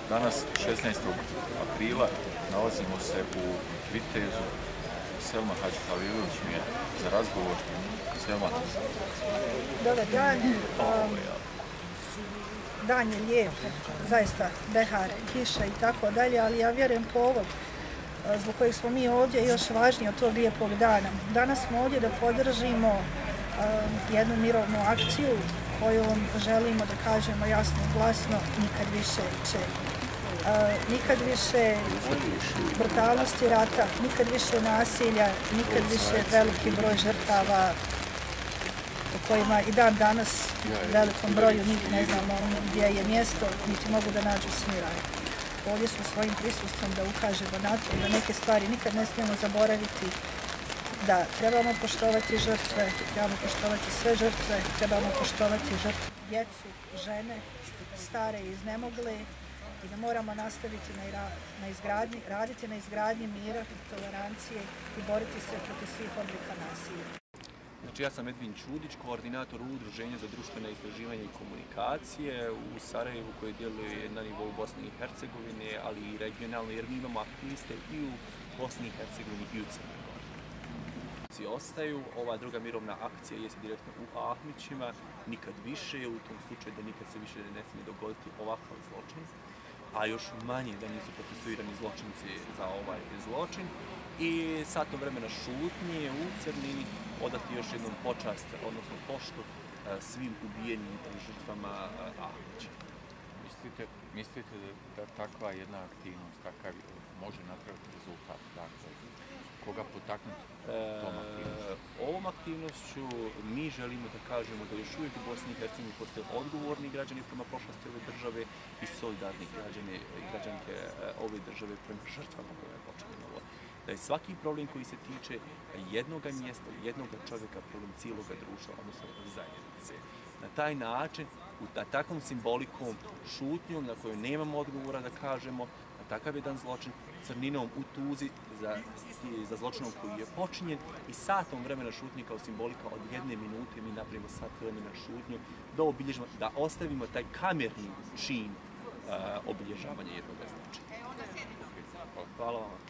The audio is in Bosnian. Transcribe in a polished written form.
Danas, 16. aprila, nalazimo se u Vitezu. Selma Hadžihalilović mi je za razgovor. Selma. Dobar dan. Dan je lijep, zaista behar, kiša i tako dalje, ali ja vjerujem povod zbog kojeg smo mi ovdje još važnije od tog lijepog dana. Danas smo ovdje da podržimo jednu mirovnu akciju kojom želimo da kažemo jasno i glasno nikad više će. Nikad više brutalnosti rata, nikad više nasilja, nikad više veliki broj žrtava u kojima i dan danas velikom broju niti ne znamo gdje je mjesto, niti mogu da nađu smiraj. Ovdje smo svojim prisustvom da ukažemo na to da neke stvari nikad ne smijemo zaboraviti, da trebamo poštovati žrtve, trebamo poštovati sve žrtve, trebamo poštovati žrtve djecu, žene, stare i iznemogle i da moramo nastaviti raditi na izgradnji mira, tolerancije i boriti se protiv svih oblika nasilja. Znači, ja sam Edvin Ćudić, koordinator Udruženja za društvene istraživanje i komunikacije u Sarajevu koji djeluje na nivou Bosne i Hercegovine, ali i regionalno, jer mi imamo aktiviste i u Bosni i Hercegovini i u Crnoj Gori. Ostaju, ova druga mirovna akcija jeste direktno u Ahmićima, nikad više, u tom slučaju da nikad se više ne smije dogoditi ovakav zločin, a još manje da nisu procesuirani zločinci za ovaj zločin. I satom vremena šutnje u Crnini odati još jednom počast, odnosno poštu svim ubijenim žrtvama Ahmića. Mislite da takva jedna aktivnost, takav može napraviti rezultat? Dakle, koga potaknuti tom aktivnošću? Ovom aktivnošću mi želimo da kažemo da još uvijek u Bosni i Hercegovini postoje odgovorni građani prema prošlosti ove države i solidarni građani i građanke ove države prema žrtvama koje je počinjeno. Da je svaki problem koji se tiče jednog mjesta, jednog čovjeka, problem cijeloga društva, odnosno zajednice. Na taj način, na takvom simbolikom, šutnjom na kojoj nemamo odgovora da kažemo, na takav jedan zločin, crninom u tuzi za zločinom koji je počinjen i satom vremena šutnje kao simbolika od 1 minute mi napravimo sat vremena šutnju da obilježimo, da ostavimo taj kamerni čin obilježavanja jednog zločina. Hvala vam.